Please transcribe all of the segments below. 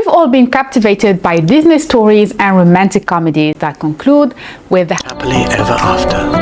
We've all been captivated by Disney stories and romantic comedies that conclude with the happily ever after.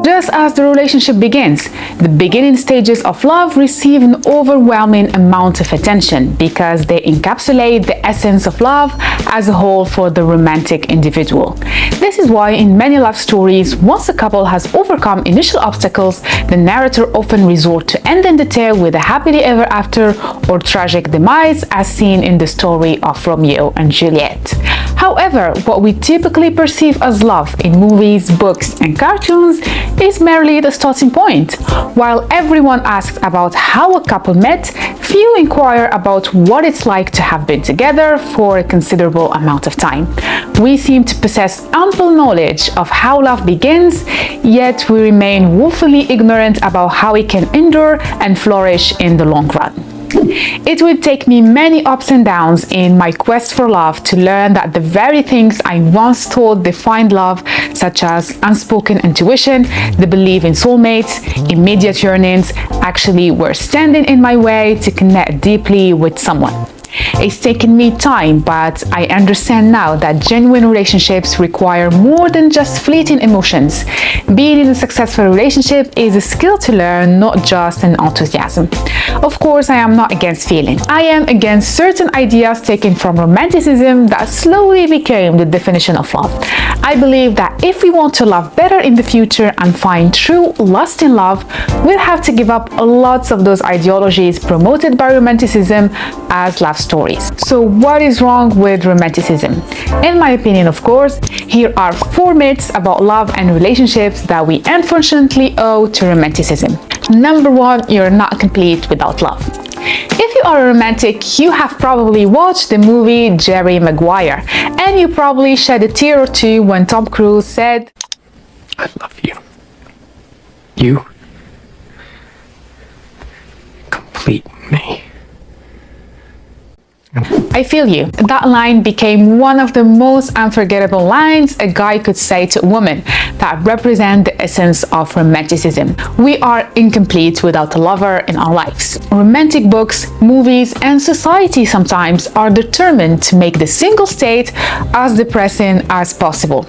Just as the relationship begins, the beginning stages of love receive an overwhelming amount of attention because they encapsulate the essence of love as a whole for the romantic individual. This is why in many love stories, once a couple has overcome initial obstacles, the narrator often resorts to ending the tale with a happily ever after or tragic demise, as seen in the story of Romeo and Juliet. However, what we typically perceive as love in movies, books, and cartoons is merely the starting point. While everyone asks about how a couple met, few inquire about what it's like to have been together for a considerable amount of time. We seem to possess ample knowledge of how love begins, yet we remain woefully ignorant about how it can endure and flourish in the long run. It would take me many ups and downs in my quest for love to learn that the very things I once thought defined love, such as unspoken intuition, the belief in soulmates, immediate yearnings, actually were standing in my way to connect deeply with someone. It's taken me time, but I understand now that genuine relationships require more than just fleeting emotions. Being in a successful relationship is a skill to learn, not just an enthusiasm. Of course, I am not against feeling. I am against certain ideas taken from Romanticism that slowly became the definition of love. I believe that if we want to love better in the future and find true, lasting love, we'll have to give up lots of those ideologies promoted by Romanticism as love stories. So what is wrong with Romanticism? In my opinion, of course, here are 4 myths about love and relationships that we unfortunately owe to Romanticism. Number 1, you're not complete without love. If you are a romantic, you have probably watched the movie Jerry Maguire, and you probably shed a tear or two when Tom Cruise said, "I love you. You complete me." I feel you. That line became one of the most unforgettable lines a guy could say to a woman that represent the essence of Romanticism. We are incomplete without a lover in our lives. Romantic books, movies, and society sometimes are determined to make the single state as depressing as possible.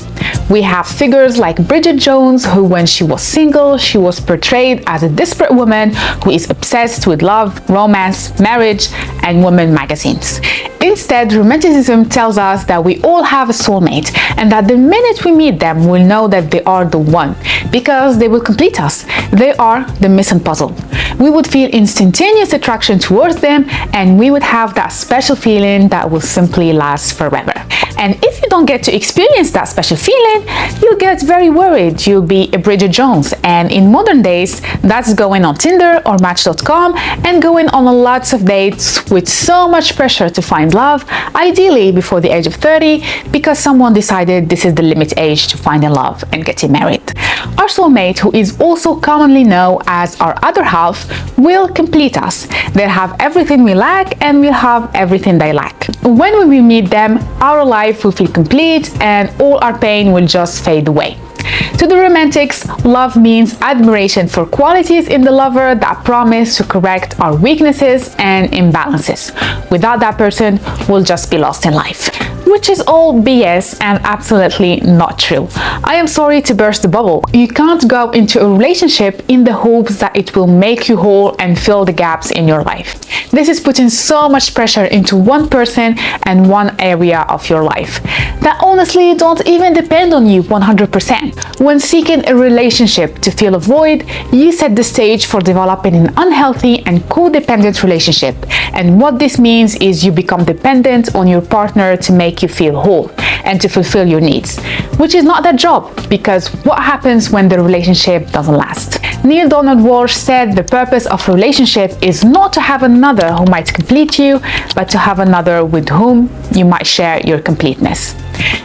We have figures like Bridget Jones, who when she was single, she was portrayed as a desperate woman who is obsessed with love, romance, marriage, and women magazines. Instead, Romanticism tells us that we all have a soulmate and that the minute we meet them, we'll know that they are the one because they will complete us. They are the missing puzzle. We would feel instantaneous attraction towards them and we would have that special feeling that will simply last forever. And if you don't get to experience that special feeling, you'll get very worried. You'll be a Bridget Jones. And in modern days, that's going on Tinder or Match.com and going on lots of dates with so much pressure to find love, ideally before the age of 30, because someone decided this is the limit age to finding love and getting married. Our soulmate, who is also commonly known as our other half, will complete us. They'll have everything we lack and we'll have everything they lack. When we meet them, our life will feel complete and all our pain will just fade away. To the romantics, love means admiration for qualities in the lover that promise to correct our weaknesses and imbalances. Without that person, we'll just be lost in life. Which is all BS and absolutely not true. I am sorry to burst the bubble. You can't go into a relationship in the hopes that it will make you whole and fill the gaps in your life. This is putting so much pressure into one person and one area of your life that honestly don't even depend on you 100%. When seeking a relationship to fill a void, you set the stage for developing an unhealthy and codependent relationship. And what this means is you become dependent on your partner to make you feel whole and to fulfill your needs, which is not their job, because what happens when the relationship doesn't last? Neil Donald Walsh said the purpose of relationship is not to have another who might complete you, but to have another with whom you might share your completeness.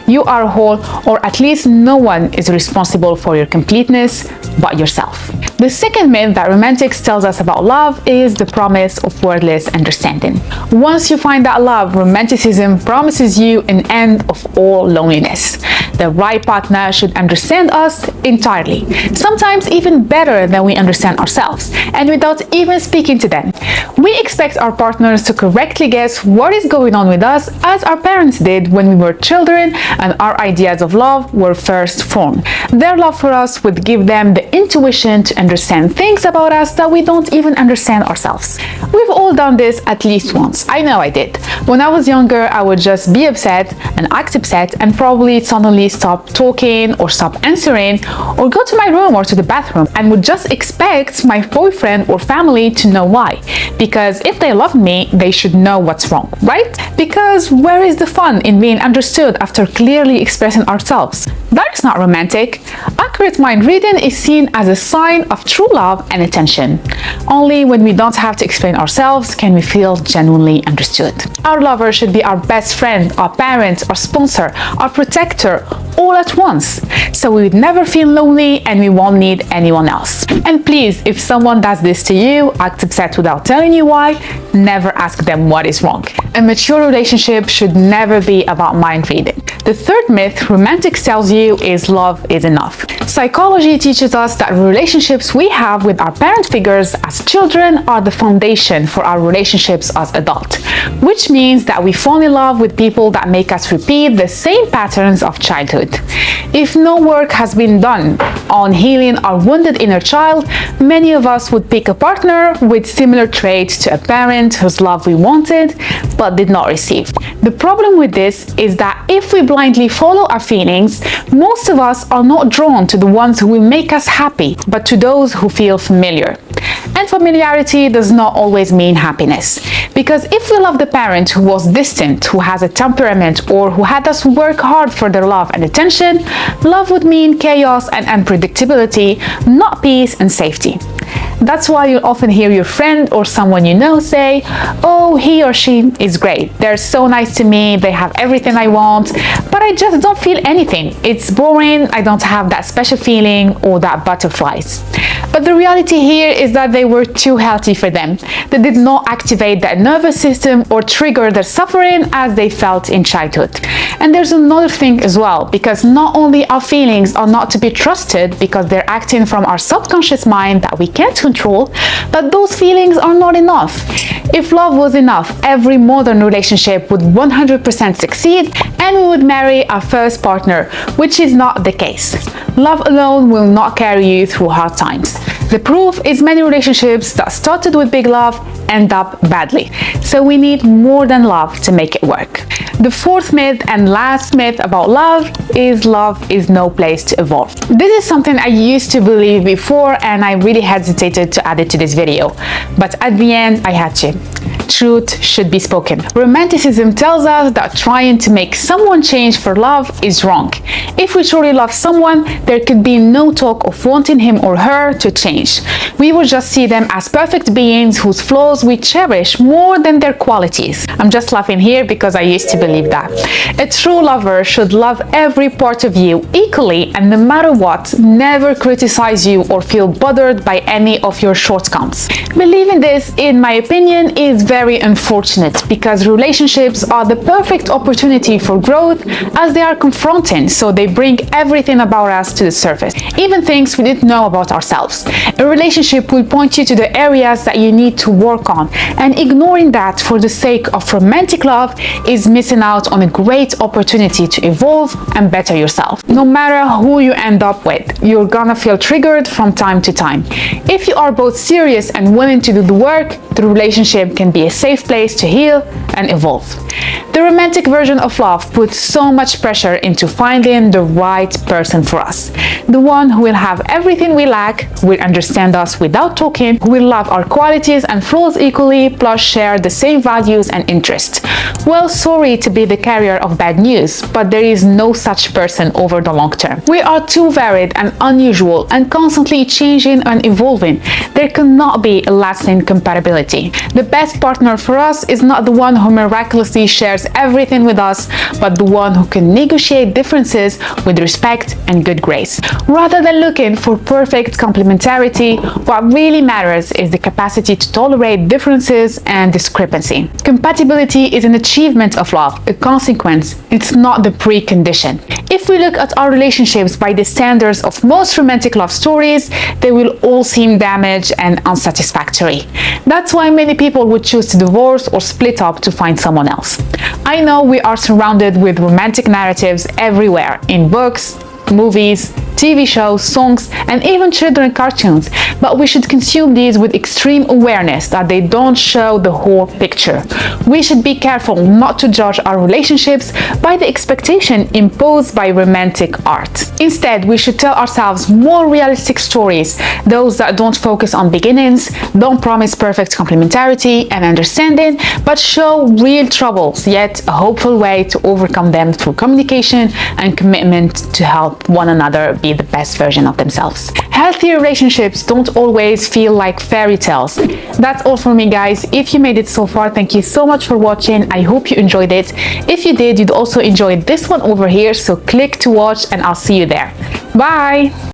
You are whole, or at least no one is responsible for your completeness but yourself. The second myth that romantics tells us about love is the promise of wordless understanding. Once you find that love, romanticism promises you an end of all loneliness. The right partner should understand us entirely, sometimes even better than we understand ourselves, and without even speaking to them. We expect our partners to correctly guess what is going on with us, as our parents did when we were children and our ideas of love were first formed. Their love for us would give them the intuition to understand things about us that we don't even understand ourselves. We've all done this at least once. I know I did. When I was younger, I would just be upset and act upset and probably suddenly stop talking or stop answering or go to my room or to the bathroom and would just expect my boyfriend or family to know why. Because if they love me, they should know what's wrong, right? Because where is the fun in being understood after clearly expressing ourselves? That is not romantic. Accurate mind reading is seen as a sign of true love and attention. Only when we don't have to explain ourselves can we feel genuinely understood. Our lover should be our best friend, our parent, our sponsor, our protector, all at once. So we would never feel lonely and we won't need anyone else. And please, if someone does this to you, act upset without telling you why, never ask them what is wrong. A mature relationship should never be about mind reading. The third myth romantics tells you is love is enough. Psychology teaches us that relationships we have with our parent figures as children are the foundation for our relationships as adults, which means that we fall in love with people that make us repeat the same patterns of childhood. If no work has been done on healing our wounded inner child, many of us would pick a partner with similar traits to a parent whose love we wanted but did not receive. The problem with this is that if we blindly follow our feelings, most of us are not drawn to the ones who will make us happy, but to those who feel familiar. And familiarity does not always mean happiness. Because if we love the parent who was distant, who has a temperament, or who had us work hard for their love and attention, love would mean chaos and unpredictability, not peace and safety. That's why you'll often hear your friend or someone you know say, "Oh, he or she is great. They're so nice to me. They have everything I want, but I just don't feel anything. It's boring. I don't have that special feeling or that butterflies." But the reality here is that they were too healthy for them. They did not activate that nervous system or trigger their suffering as they felt in childhood. And there's another thing as well, because not only our feelings are not to be trusted because they're acting from our subconscious mind that we can't control, but those feelings are not enough. If love was enough, every modern relationship would 100% succeed and we would marry our first partner, which is not the case. Love alone will not carry you through hard times. The proof is many relationships that started with big love end up badly. So we need more than love to make it work. The fourth myth and last myth about love is no place to evolve. This is something I used to believe before and I really hesitated to add it to this video. But at the end, I had to. Truth should be spoken. Romanticism tells us that trying to make someone change for love is wrong. If we truly love someone, there could be no talk of wanting him or her to change. We would just see them as perfect beings whose flaws we cherish more than their qualities. I'm just laughing here because I used to believe that. A true lover should love every part of you equally and no matter what, never criticize you or feel bothered by any of your shortcomings. Believing this, in my opinion, is very unfortunate because relationships are the perfect opportunity for growth as they are confronting, so they bring everything about us to the surface, even things we didn't know about ourselves. A relationship will point you to the areas that you need to work on, and ignoring that for the sake of romantic love is missing out on a great opportunity to evolve and better yourself. No matter who you end up with, you're gonna feel triggered from time to time. If you are both serious and willing to do the work, the relationship can be a safe place to heal and evolve. The romantic version of love puts so much pressure into finding the right person for us. The one who will have everything we lack, will understand us without talking, who will love our qualities and flaws equally, plus share the same values and interests. Well, sorry to be the carrier of bad news, but there is no such person over the long term. We are too varied and unusual and constantly changing and evolving. There cannot be a lasting compatibility. The best partner partner for us is not the one who miraculously shares everything with us, but the one who can negotiate differences with respect and good grace. Rather than looking for perfect complementarity, what really matters is the capacity to tolerate differences and discrepancy. Compatibility is an achievement of love, a consequence. It's not the precondition. If we look at our relationships by the standards of most romantic love stories, they will all seem damaged and unsatisfactory. That's why many people would choose to divorce or split up to find someone else. I know we are surrounded with romantic narratives everywhere, in books, movies, TV shows, songs, and even children's cartoons, but we should consume these with extreme awareness that they don't show the whole picture. We should be careful not to judge our relationships by the expectation imposed by romantic art. Instead, we should tell ourselves more realistic stories, those that don't focus on beginnings, don't promise perfect complementarity and understanding, but show real troubles, yet a hopeful way to overcome them through communication and commitment to help one another be the best version of themselves. Healthy relationships don't always feel like fairy tales. That's all for me, guys. If you made it so far, thank you so much for watching. I hope you enjoyed it. If you did, you'd also enjoy this one over here, so click to watch and I'll see you there. Bye!